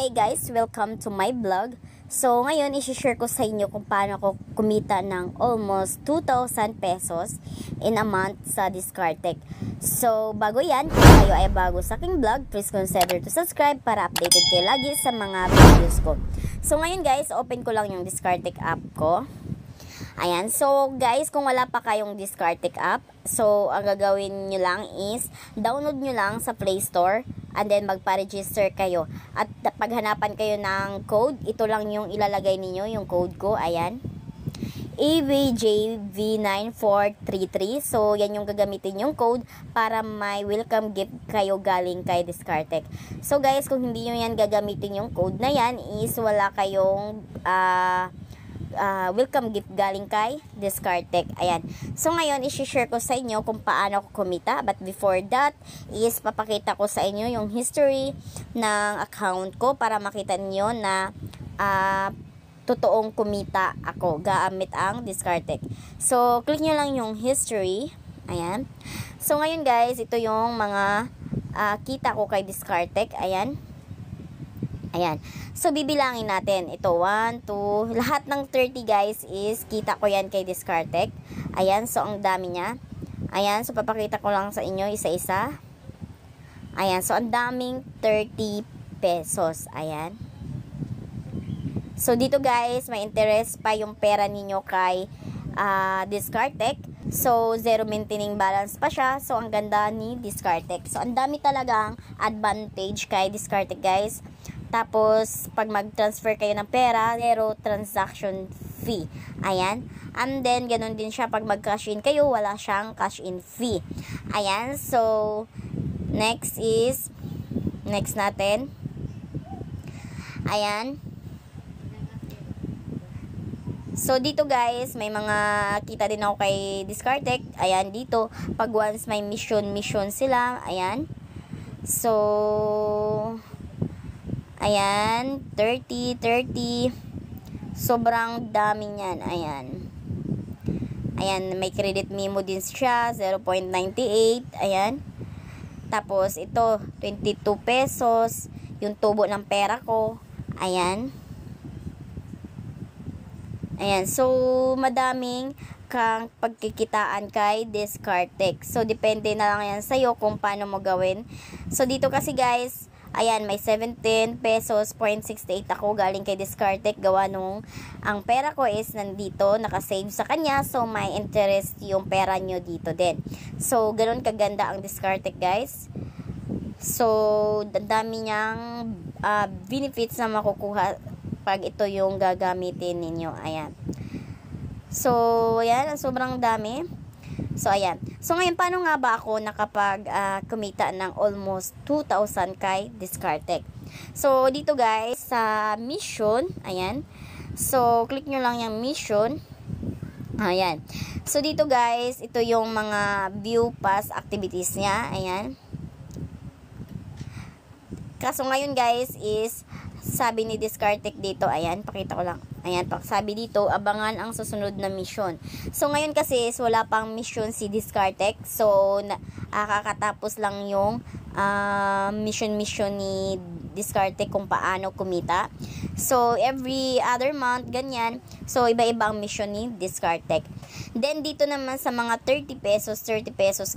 Hey guys, welcome to my vlog. So ngayon i-share ko sa inyo kung paano ako kumita ng almost 2,000 pesos in a month sa Discardtech. So bago yan, kung kayo ay bago sa aking vlog, please consider to subscribe para updated kayo lagi sa mga videos ko. So ngayon guys, open ko lang yung Discardtech app ko. Ayan, so guys, kung wala pa kayong Discardtech app, so ang gagawin nyo lang is download nyo lang sa Play Store and then magpa-register kayo. At paghanapan kayo ng code, ito lang yung ilalagay ninyo, yung code ko, ayan. AVJV9433. So yan yung gagamitin yung code para may welcome gift kayo galing kay Discardtech. So guys, kung hindi nyo yan gagamitin yung code na yan, is wala kayong welcome gift galing kay Discardtech. Ayan. So ngayon, i-share ko sa inyo kung paano ako kumita. But before that, is papakita ko sa inyo yung history ng account ko para makita niyo na totoong kumita ako gamit ang Discardtech. So, click nyo lang yung history. Ayan. So ngayon guys, ito yung mga kita ko kay Discardtech. Ayan. Ayan. So, bibilangin natin. Ito, 1, 2, lahat ng 30 guys is kita ko yan kay Discardtech. Ayan. So, ang dami niya. Ayan. So, papakita ko lang sa inyo isa-isa. Ayan. So, ang daming 30 pesos. Ayan. So, dito guys, may interest pa yung pera ninyo kay Discardtech. So, zero maintaining balance pa siya. So, ang ganda ni Discardtech. So, ang dami talagang advantage kay Discardtech guys. Tapos, pag mag-transfer kayo ng pera, zero transaction fee. Ayan. And then, ganun din siya. Pag mag-cash in kayo, wala siyang cash in fee. Ayan. So, next natin. Ayan. So, dito guys, may mga kita din ako kay Discardtech. Ayan, dito. Pag once may mission sila. Ayan. So, ayan, 30. Sobrang dami niyan. Ayan. Ayan, may credit memo din siya, 0.98. Ayan. Tapos, ito, 22 pesos. Yung tubo ng pera ko. Ayan. Ayan. So, madaming kang pagkikitaan kay Discardtech. So, depende na lang yan sa'yo kung paano mo gawin. So, dito kasi guys, ayan, may 17 pesos 0.68 ako galing kay Discardtech. Gawa nung ang pera ko is nandito, nakasave sa kanya. So, may interest yung pera nyo dito din. So, ganun kaganda ang Discardtech guys. So, dami niyang benefits na makukuha pag ito yung gagamitin ninyo. Ayan. So, ayan, sobrang dami. So, ayan. So, ngayon, paano nga ba ako kumita ng almost 2,000 kay Discardtech? So, dito guys, sa mission, ayan. So, click nyo lang yung mission. Ayan. So, dito guys, ito yung mga view past activities niya. Ayan. Kaso ngayon guys is, sabi ni Discardtech dito, ayan, pakita ko lang. Ayan, sabi dito, abangan ang susunod na mission. So, ngayon kasi, wala pang mission si Discardtech. So, kakatapos lang yung mission ni Discardtech kung paano kumita. So, every other month, ganyan. So, iba-iba ang mission ni Discardtech. Then, dito naman sa mga 30 pesos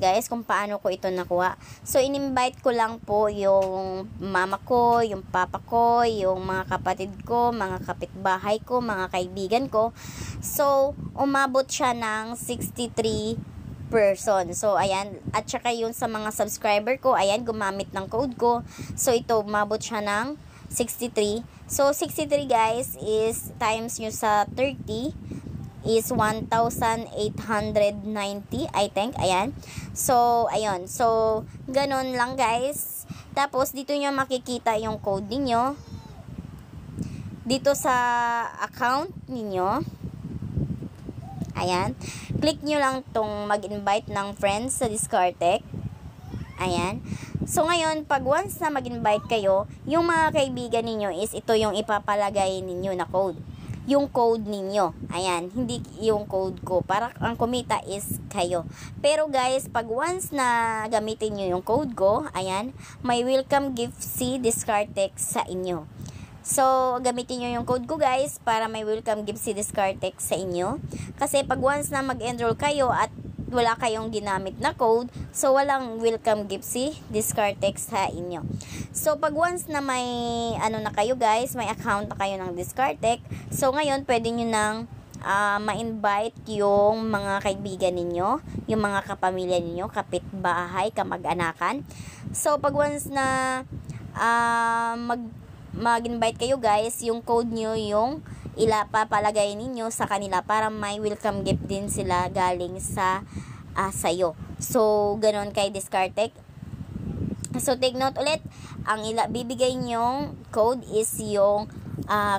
guys, kung paano ko ito nakuha. So, in-invite ko lang po yung mama ko, yung papa ko, yung mga kapatid ko, mga kapitbahay ko, mga kaibigan ko. So, umabot siya ng 63 person. So, ayan. At saka yun sa mga subscriber ko, ayan, gumamit ng code ko. So, ito, umabot siya ng 63. So, 63 guys is times nyo sa 30 is 1,890, I think. Ayan. So, ayun. So, ganun lang guys. Tapos, dito nyo makikita yung code ninyo. Dito sa account ninyo. Ayan. Click nyo lang tong mag-invite ng friends sa Discardtech. Ayan. So, ngayon, pag once na mag-invite kayo, yung mga kaibigan ninyo is ito yung ipapalagay ninyo na code. Yung code ninyo. Ayan. Hindi yung code ko. Para ang kumita is kayo. Pero guys, pag once na gamitin nyo yung code ko, ayan, may welcome gift si Discardtech sa inyo. So, gamitin nyo yung code ko guys para may welcome gift si Discardtech sa inyo. Kasi pag once na mag-enroll kayo at wala kayong ginamit na code, so walang welcome gift si Discardtech sa inyo. So, pag once na may ano na kayo guys, may account na kayo ng Discardtech, so ngayon pwede nyo nang ma-invite yung mga kaibigan ninyo, yung mga kapamilya ninyo, kapitbahay, kamag-anakan. So, pag once na mag-invite kayo guys, yung code nyo yung papalagay ninyo sa kanila para may welcome gift din sila galing sa sayo. So, ganun kay Discardtech. So, take note ulit, ang bibigay nyong code is yung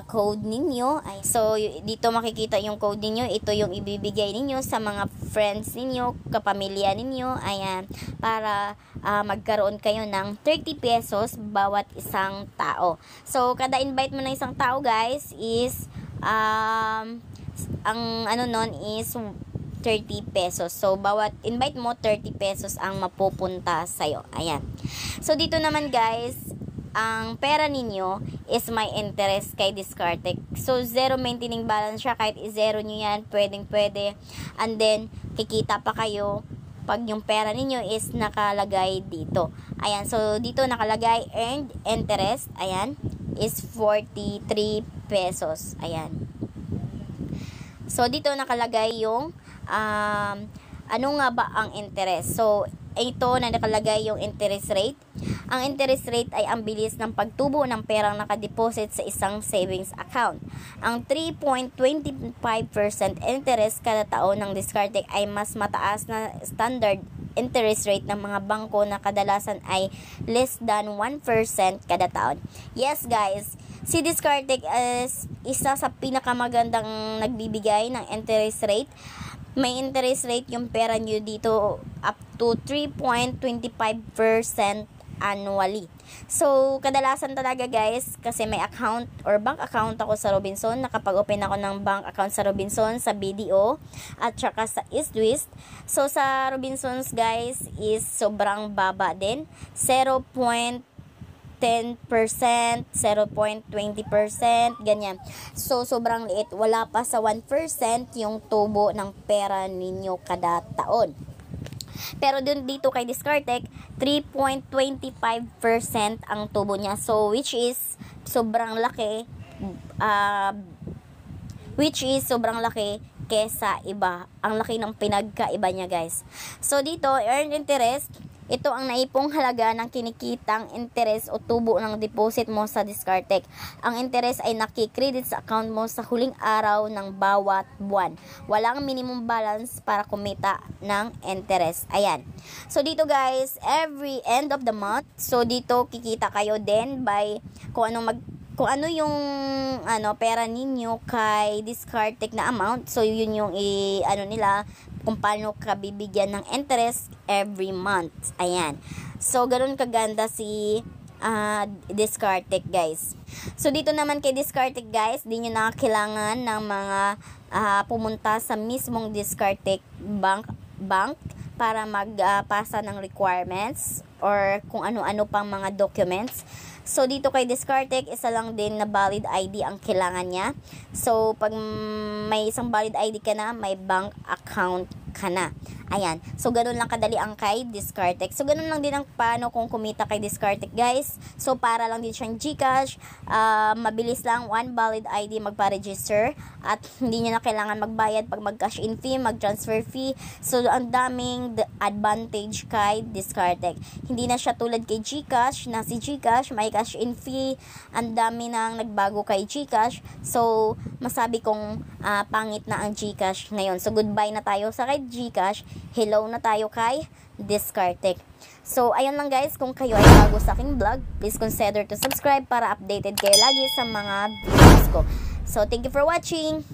code ninyo. So, dito makikita yung code ninyo. Ito yung ibibigay ninyo sa mga friends ninyo, kapamilya ninyo. Ayan, para magkaroon kayo ng 30 pesos bawat isang tao. So, kada invite mo ng isang tao guys is ang ano nun is 30 pesos. So, bawat invite mo, 30 pesos ang mapupunta sa'yo. Ayan. So, dito naman guys, ang pera ninyo is may interest kay Discardtech. So, zero maintaining balance siya. Kahit i-zero nyo yan, pwedeng-pwede. And then, kikita pa kayo pag yung pera ninyo is nakalagay dito. Ayan. So, dito nakalagay earned interest. Ayan. Is 43 pesos. Ayan. So, dito nakalagay yung ano nga ba ang interest. So, ito na nakalagay yung interest rate. Ang interest rate ay ang bilis ng pagtubo ng perang nakadeposit sa isang savings account. Ang 3.25% interest kada taon ng Discardtech ay mas mataas na standard interest rate ng mga bangko na kadalasan ay less than 1% kada taon. Yes guys, si Discardtech is isa sa pinakamagandang nagbibigay ng interest rate. May interest rate yung pera nyo dito up to 3.25% annually. So, kadalasan talaga guys, kasi may account or bank account ako sa Robinson. Nakapag-open ako ng bank account sa Robinson, sa BDO, at saka sa Eastwest. So, sa Robinsons guys is sobrang baba din. 0.10%, 0.20%, ganyan. So, sobrang liit. Wala pa sa 1% yung tubo ng pera ninyo kada taon. Pero dito kay Discardtech, 3.25% ang tubo niya. So, which is sobrang laki. Kesa iba. Ang laki ng pinagkaiba niya guys. So, dito, earned interest. Ito ang naipong halaga ng kinikitang interest o tubo ng deposit mo sa Discardtech. Ang interest ay nakikredit sa account mo sa huling araw ng bawat buwan. Walang minimum balance para kumita ng interest. Ayan. So, dito guys, every end of the month, so dito kikita kayo din by kung ano yung pera ninyo kay Discardtech na amount. So, yun yung nila kung paano ka bibigyan ng interest every month. Ayan. So, ganun kaganda si Discardtech guys. So, dito naman kay Discardtech guys, di nyo na kailangan ng mga pumunta sa mismong Discardtech bank para magpasa ng requirements or kung ano-ano pang mga documents. So, dito kay Discardtech, isa lang din na valid ID ang kailangan niya. So, pag may isang valid ID ka na, may bank account ka na. Ayan. So, ganun lang kadali ang kay Discardtech. So, ganun lang din ang paano kung kumita kay Discardtech, guys. So, para lang din siyang GCash. Mabilis lang, one valid ID magpa-register. At hindi nyo na kailangan magbayad pag mag-cash in fee, mag-transfer fee. So, ang daming advantage kay Discardtech. Hindi na siya tulad kay GCash, na si GCash, may cash in fee. Ang dami nang nagbago kay GCash. So, masabi kong pangit na ang GCash ngayon. So, goodbye na tayo sa kay GCash. Hello na tayo kay Discardtech. So, ayun lang guys. Kung kayo ay bago sa aking vlog, please consider to subscribe para updated kayo lagi sa mga videos ko. So, thank you for watching.